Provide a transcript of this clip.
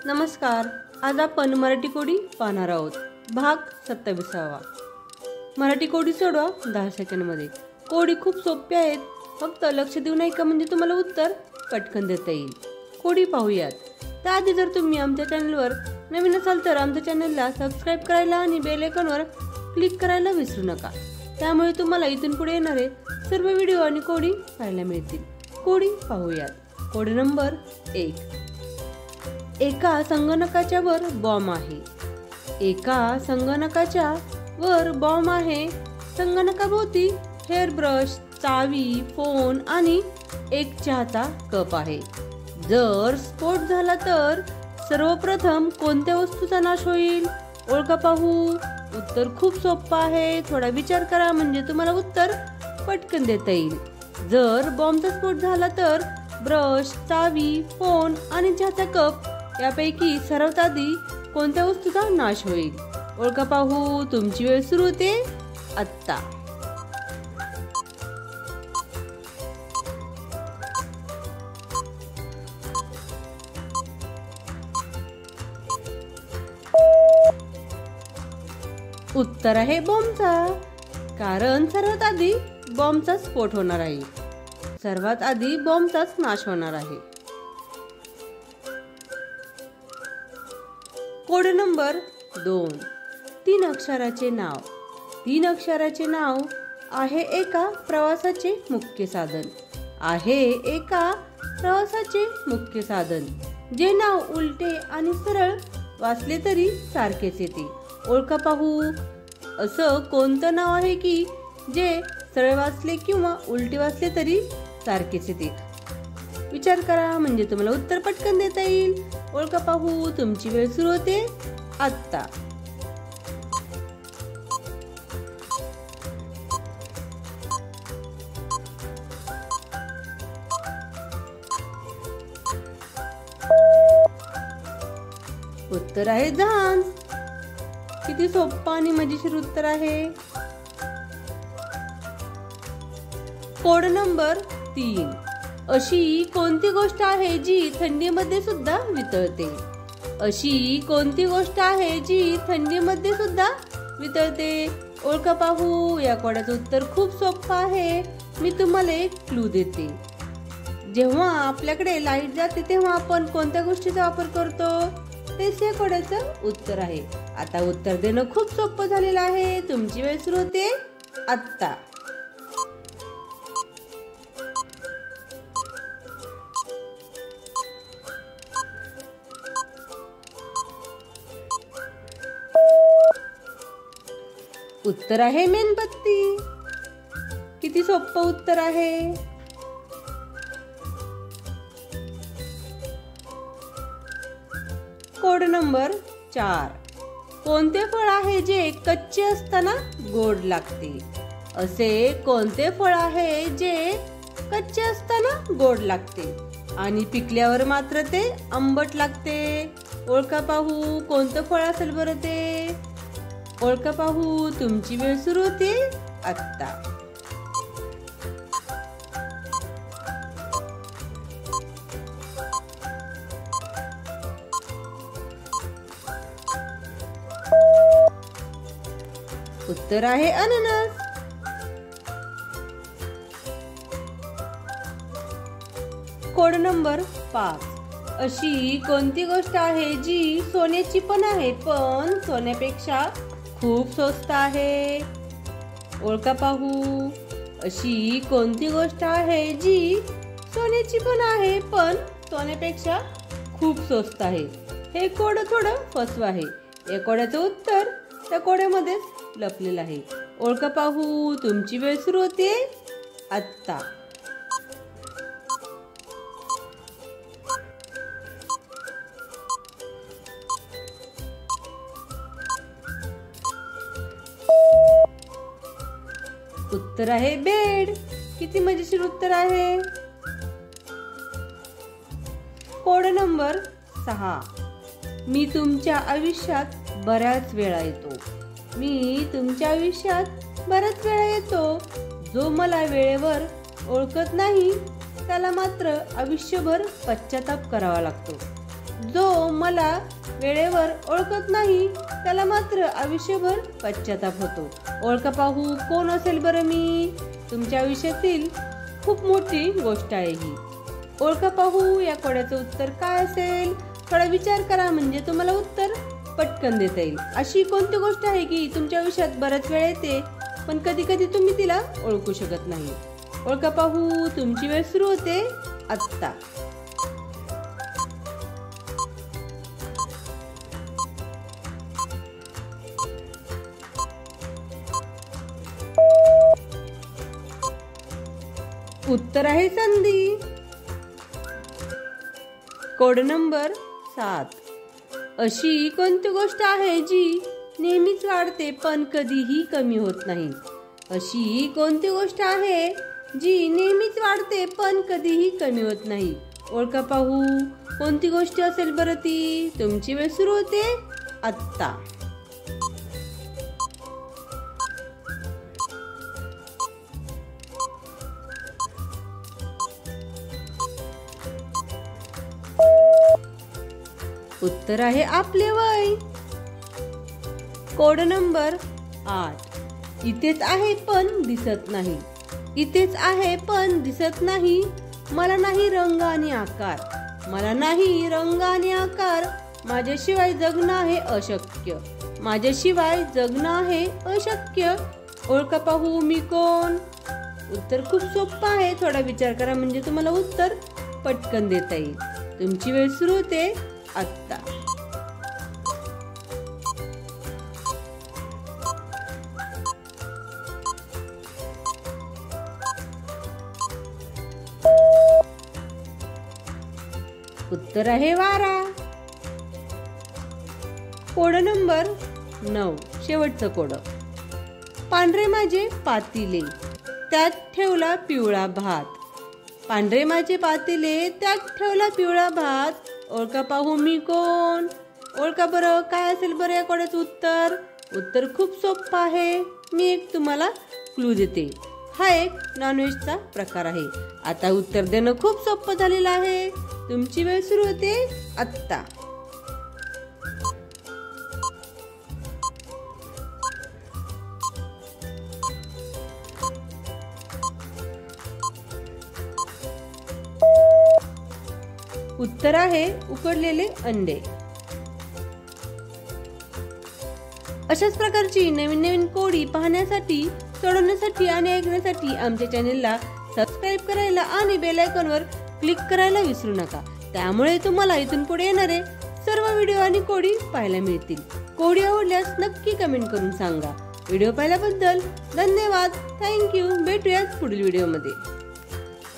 नमस्कार. आज आपण मराठी कोडी पाहणार आहोत. भाग 27वा. मराठी कोडी सोडवा 10 सेकंदमध्ये. कोडी खूप सोपी आहेत. फक्त लक्ष देऊन ऐका म्हणजे तुम्हाला उत्तर पटकन देता येईल. कोडी पाहूयात. त्याआधी जर तुम्ही आमच्या चॅनलवर नवीन असाल तर आमच्या चॅनलला सबस्क्राईब करायला आणि बेल आयकॉनवर क्लिक करायला विसरू नका. त्यामुळे तुम्हाला इथून पुढे येणारे सर्व व्हिडिओ आणि कोडी पाहायला मिळतील. कोडी पाहूयात. कोडी नंबर 1. एका संगणकाच्या वर बॉम्ब आहे. एका संगणकाच्या वर बॉम्ब आहे. संगणकाभोवती हेअर ब्रश, चावी, फोन आणि एक चहाचा कप आहे. जर स्फोट झाला तर सर्वप्रथम कोणत्या वस्तूचा नाश होईल? ओळखा पाहू. उत्तर खूप सोपं आहे. थोडा विचार करा म्हणजे तुम्हाला उत्तर पटकन देता येईल. जर बॉम्बचा स्फोट झाला तर ब्रश, चावी, फोन आणि चहाचा कप यापैकी सर्वात आधी कोणत्या वस्तूचा नाश होईल? ओळखा पाहू. तुमची वेळ सुरू होते आत्ता. उत्तर आहे बॉम्बचा. कारण सर्वात आधी बॉम्बचा स्फोट होणार आहे. सर्वात आधी बॉम्बचाच नाश होणार आहे. Code number 2. 3 अक्षराचे नाव. 3 अक्षराचे नाव आहे एका प्रवासाचे मुख्य साधन. आहे एका प्रवासाचे मुख्य साधन. जे नाव उलटे आणि सरळ वाचले तरी सारखेच येते. ओळखा पाहू. असं कोणतं नाव आहे की जे सरळ वाचले किंवा उलटे वाचले तरी सारखेच येते? विचार करा म्हणजे तुम्हाला उत्तर पटकन देता येईल. ओळखा पाहू. तुमची वेळ सुरू होते आत्ता. उत्तर आहे जहाज. किती सोपं आणि मजेशीर उत्तर आहे. Code number 3. अशी कोणती गोष्ट आहे जी थंडीमध्ये सुद्धा वितळते? अशी कोणती गोष्ट आहे जी थंडीमध्ये सुद्धा वितळते? ओळखा पाहू. या कोड्याचं उत्तर खूप सोपं आहे. मी तुम्हाला एक क्लू देते. जेव्हा आपल्याकडे लाईट जाते तेव्हा आपण कोणत्या गोष्टीचा वापर करतो? तेच या कोड्याचं उत्तर आहे. आता उत्तर देणं खूप सोपं झालेलं आहे. तुमची वेळ सुरू होते आत्ता. उत्तर आहे मेणबत्ती. किती सोपं उत्तर आहे. Code number 4. कोणते फळ आहे जे कच्चे असताना गोड लागते? असे कोणते फळ आहे जे कच्चे असताना गोड लागते आणि पिकल्यावर मात्र ते आंबट लागते? ओळखा पाहू. कोणतं फळ असेल बरं ते? ओळखा पाहू. तुमची वेळ सुरू होते आत्ता. उत्तर आहे अननस. Code number 5. अशी कोणती गोष्ट आहे जी सोन्याची पण आहे पण सोन्यापेक्षा खूप स्वस्त आहे? ओळखा पाहू. अशी कोणती गोष्ट आहे जी सोन्याची पण आहे पण सोन्यापेक्षा खूप स्वस्त आहे? हे कोड थोडं फसवं आहे. या कोड्याचं उत्तर त्या कोड्यामध्येच लपलेलं आहे. ओळखा पाहू. तुमची वेळ सुरू होते आत्ता. उत्तर आहे बेड. किती मजेशीर उत्तर आहे. Code number 6. मी तुमच्या आयुष्यात बऱ्याच वेळा येतो. मी तुमच्या आयुष्यात बऱ्याच वेळा येतो. जो मला वेळेवर ओळखत नाही त्याला मात्र आयुष्यभर पश्चाताप करावा लागतो. जो मला वेळेवर ओळखत नाही त्याला मात्र आयुष्यभर पश्चाताप होतो. ओळखा पाहू कोण असेल बरं मी? तुमच्या आयुष्यातील खूप मोठी गोष्ट आहे ही. ओळखा पाहू या कोड्याचं उत्तर काय असेल? थोडा विचार करा म्हणजे तुम्हाला उत्तर पटकन देता येईल. अशी कोणती गोष्ट आहे की तुमच्या आयुष्यात बराच वेळ येते पण कधी कधी तुम्ही तिला ओळखू शकत नाही? ओळखा पाहू, तुमची वेळ सुरू होते आत्ता. उत्तर आहे संधी. Code number 7. अशी कोणती गोष्ट आहे जी नेहमीच वाढते पण कधीही कमी होत नाही? अशी कोणती गोष्ट आहे जी नेहमीच वाढते पण कधीही कमी होत नाही? ओळखा पाहू कोणती गोष्ट असेल बरं ती? तुमची वेळ सुरू होते आत्ता. उत्तर आहे आपले वय. Code number 8. इथेच आहे पण दिसत नाही. इथेच आहे पण दिसत नाही. मला नाही रंग आणि आकार. मला नाही रंग आणि आकार. माझ्याशिवाय जगणं आहे अशक्य. माझ्याशिवाय जगणं आहे अशक्य. ओळखा पाहू मी कोण? उत्तर खूप सोपं आहे. थोडा विचार करा म्हणजे तुम्हाला उत्तर पटकन देता येईल. तुमची वेळ सुरू होते आत्ता. उत्तर आहे वारा. Code number 9. शेवटचं कोड. पांढरे माझे पातिले त्यात ठेवला पिवळा भात. पांढरे माझे पातिले त्यात ठेवला पिवळा भात. ओळखा पाहू मी कोण? ओळखा बरं काय असेल बरं या कोड्याचं उत्तर? उत्तर खूप सोपं आहे. मी एक तुम्हाला क्लू देते. हा एक नॉनव्हेजचा प्रकार आहे. आता उत्तर देणं खूप सोपं झालेलं आहे. तुमची वेळ सुरू होते आत्ता. उत्तर आहे उकडलेले अंडे. अशाच प्रकारची नवीन नवीन कोडी पाहण्यासाठी, सोडवण्यासाठी आणि ऐकण्यासाठी आमच्या चॅनेलला सबस्क्राईब करायला आणि बेल आयकॉनवर क्लिक करायला विसरू नका. त्यामुळे तुम्हाला इथून पुढे येणारे सर्व व्हिडिओ आणि कोडी पाहायला मिळतील. कोडी आवडल्यास नक्की कमेंट करून सांगा. व्हिडिओ पाहिल्याबद्दल धन्यवाद. थँक्यू. भेटूयात पुढील व्हिडिओमध्ये.